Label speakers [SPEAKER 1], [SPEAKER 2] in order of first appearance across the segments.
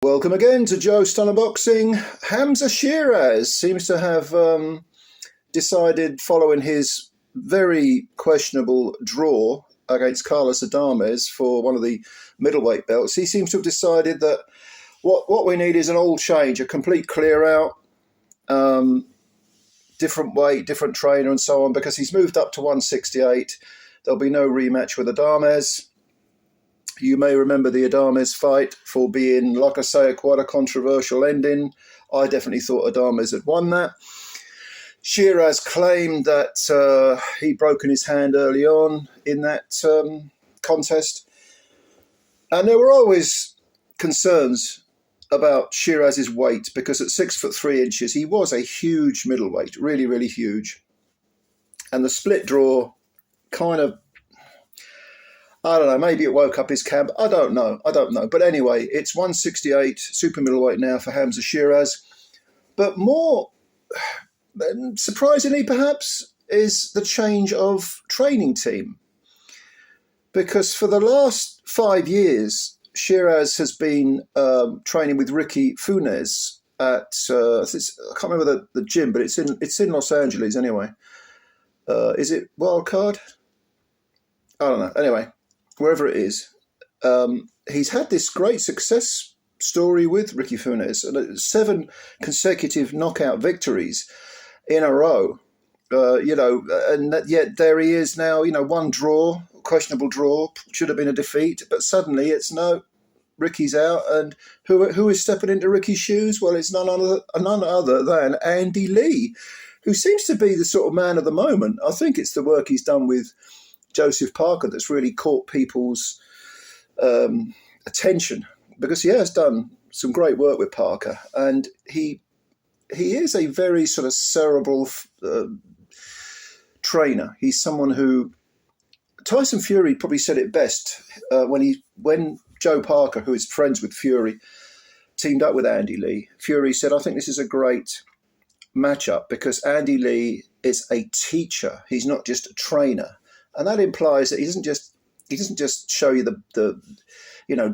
[SPEAKER 1] Welcome again to Joe Stunner Boxing. Hamzah Sheeraz seems to have decided, following his very questionable draw against Carlos Adames for one of the middleweight belts, he seems to have decided that what we need is an all change, a complete clear out, different weight, different trainer and so on, because he's moved up to 168. There'll be no rematch with Adames. You may remember the Adames fight for being, like I say, quite a controversial ending. I definitely thought Adames had won that. Sheeraz claimed that he'd broken his hand early on in that contest. And there were always concerns about Sheeraz's weight, because at 6'3" he was a huge middleweight, really, really huge. And the split draw kind of, I don't know, maybe it woke up his camp. I don't know. But anyway, it's 168, super middleweight now for Hamzah Sheeraz. But more surprisingly, perhaps, is the change of training team. Because for the last 5 years, Sheeraz has been training with Ricky Funes at, I can't remember the gym, but it's in Los Angeles anyway. Is it Wildcard? I don't know. Anyway, wherever it is, he's had this great success story with Ricky Funes, 7 consecutive knockout victories in a row, and yet there he is now, one draw, questionable draw, should have been a defeat, but suddenly it's no, Ricky's out, and who is stepping into Ricky's shoes? Well, it's none other than Andy Lee, who seems to be the sort of man of the moment. I think it's the work he's done with Joseph Parker that's really caught people's attention, because he has done some great work with Parker, and he is a very sort of cerebral trainer. He's someone who, Tyson Fury probably said it best when Joe Parker, who is friends with Fury, teamed up with Andy Lee. Fury said, "I think this is a great matchup because Andy Lee is a teacher. He's not just a trainer." And that implies that he doesn't just show you the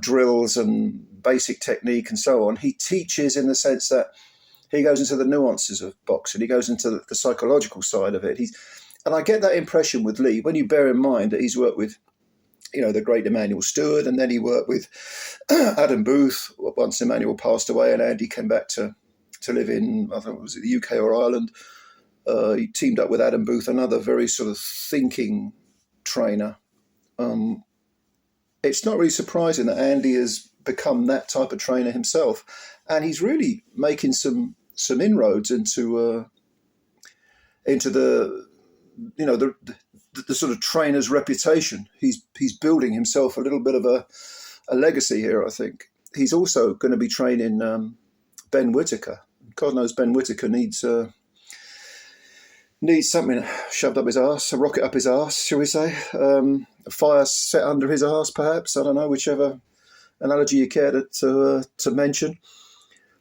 [SPEAKER 1] drills and basic technique and so on. He teaches in the sense that he goes into the nuances of boxing. He goes into the psychological side of it. And I get that impression with Lee when you bear in mind that he's worked with, the great Emmanuel Stewart, and then he worked with Adam Booth once Emmanuel passed away and Andy came back to live in, I think it was the UK or Ireland. He teamed up with Adam Booth, another very sort of thinking trainer. It's not really surprising that Andy has become that type of trainer himself, and he's really making some inroads into the the sort of trainer's reputation. He's building himself a little bit of a legacy here, I think. He's also going to be training Ben Whittaker. God knows Ben Whittaker needs something shoved up his arse, a rocket up his arse, shall we say? A fire set under his arse, perhaps. I don't know, whichever analogy you care to mention.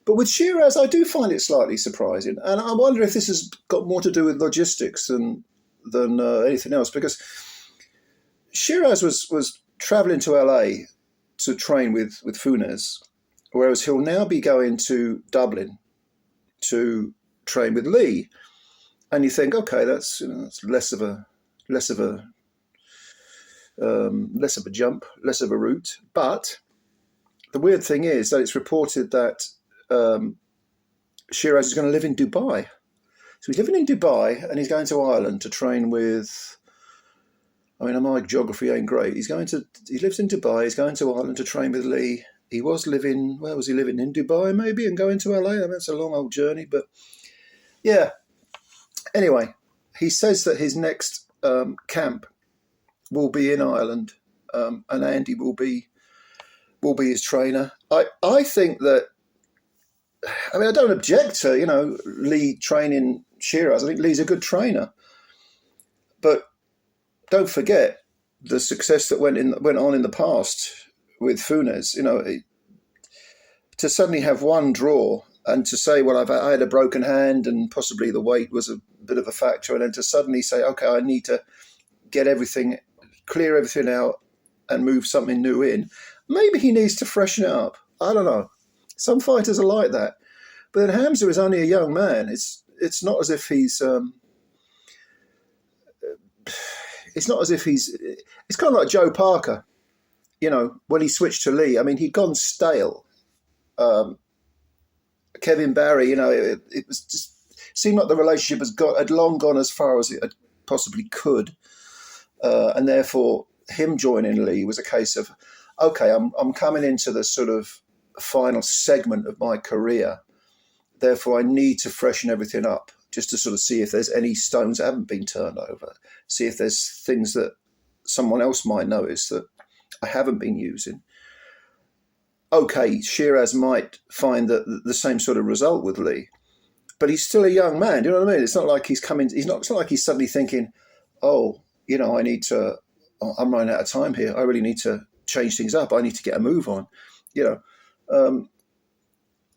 [SPEAKER 1] But with Sheeraz, I do find it slightly surprising. And I wonder if this has got more to do with logistics than anything else. Because Sheeraz was travelling to LA to train with Funes, whereas he'll now be going to Dublin to train with Lee. And you think, okay, that's less of a jump, less of a route. But the weird thing is that it's reported that Sheeraz is going to live in Dubai. So he's living in Dubai and he's going to Ireland to train with, my geography ain't great. He lives in Dubai, he's going to Ireland to train with Lee. He was living, where was he living? In Dubai maybe, and going to LA. I mean, that's a long old journey, but yeah. Anyway, he says that his next camp will be in Ireland, and Andy will be his trainer. I think that, I don't object to, Lee training Sheeraz. I think Lee's a good trainer. But don't forget the success that went on in the past with Funes. To suddenly have one draw and to say, well, I had a broken hand and possibly the weight was a bit of a factor, and then to suddenly say, okay, I need to clear everything out and move something new in. Maybe he needs to freshen it up. I don't know. Some fighters are like that. But then Hamzah is only a young man. It's not as if he's... it's not as if he's... It's kind of like Joe Parker, you know, when he switched to Lee. I mean, he'd gone stale. Kevin Barry, you know, it was just... Seemed like the relationship had long gone as far as it possibly could. And therefore, him joining Lee was a case of, okay, I'm coming into the sort of final segment of my career. Therefore, I need to freshen everything up just to sort of see if there's any stones that haven't been turned over, see if there's things that someone else might notice that I haven't been using. Okay, Sheeraz might find that the same sort of result with Lee, but he's still a young man. Do you know what I mean? It's not like he's coming. It's not like he's suddenly thinking, "Oh, you know, I'm running out of time here. I really need to change things up. I need to get a move on." You know,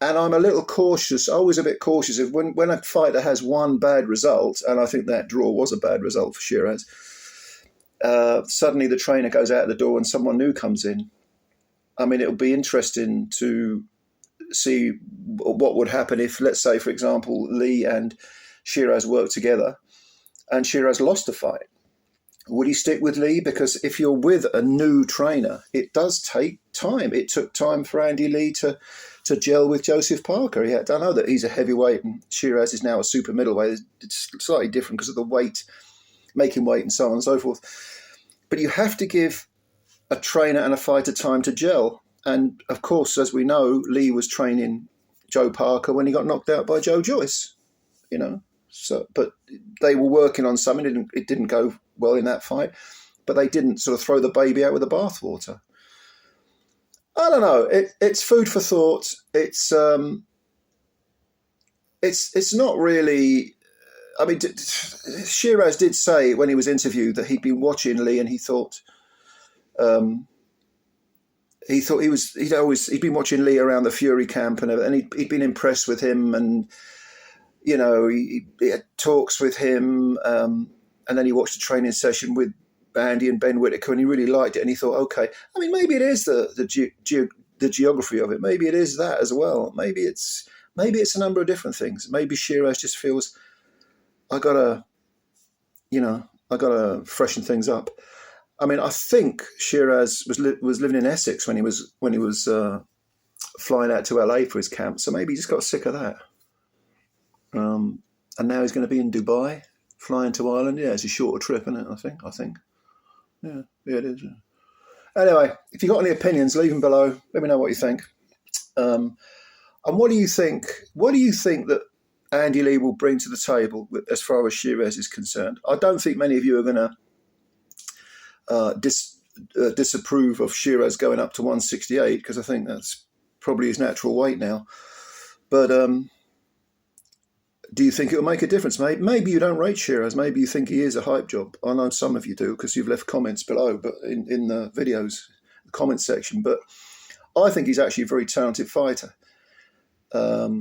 [SPEAKER 1] and I'm a little cautious. Always a bit cautious of when a fighter has one bad result, and I think that draw was a bad result for Sheeraz. Suddenly, the trainer goes out the door and someone new comes in. I mean, it'll be interesting to see what would happen if, let's say, for example, Lee and Sheeraz worked together and Sheeraz lost a fight. Would he stick with Lee? Because if you're with a new trainer, it does take time. It took time for Andy Lee to gel with Joseph Parker. I know that he's a heavyweight and Sheeraz is now a super middleweight. It's slightly different because of the weight, making weight and so on and so forth. But you have to give a trainer and a fighter time to gel. And of course, as we know, Lee was training Joe Parker when he got knocked out by Joe Joyce, you know. So, but they were working on something. It didn't go well in that fight, but they didn't sort of throw the baby out with the bathwater. I don't know. It's food for thought. It's not really. I mean, Sheeraz did say when he was interviewed that he'd been watching Lee and he thought. He'd been watching Lee around the Fury camp and he'd been impressed with him, and you know he had talks with him, and then he watched a training session with Andy and Ben Whittaker and he really liked it, and he thought, okay, I mean maybe it is the geography of it, maybe it is that as well, maybe it's a number of different things. Maybe Sheeraz just feels I gotta freshen things up. I mean, I think Sheeraz was living in Essex when he was flying out to LA for his camp. So maybe he just got sick of that. And now he's going to be in Dubai, flying to Ireland. Yeah, it's a shorter trip, isn't it? I think. Yeah, it is. Yeah. Anyway, if you've got any opinions, leave them below. Let me know what you think. And what do you think? What do you think that Andy Lee will bring to the table as far as Sheeraz is concerned? I don't think many of you are going to disapprove of Sheeraz going up to 168 because I think that's probably his natural weight now. But do you think it will make a difference? Maybe you don't rate Sheeraz. Maybe you think he is a hype job. I know some of you do because you've left comments below, but in the videos, the comment section. But I think he's actually a very talented fighter. But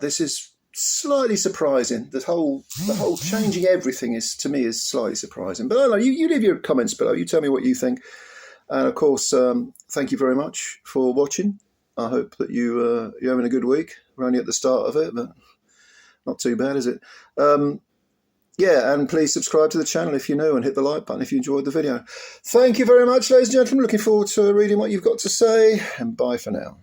[SPEAKER 1] this is slightly surprising. The whole changing everything is slightly surprising. But I don't know, you leave your comments below. You tell me what you think. And of course, thank you very much for watching. I hope that you're having a good week. We're only at the start of it, but not too bad, is it? Yeah, and please subscribe to the channel if you're new and hit the like button if you enjoyed the video. Thank you very much, ladies and gentlemen. Looking forward to reading what you've got to say, and bye for now.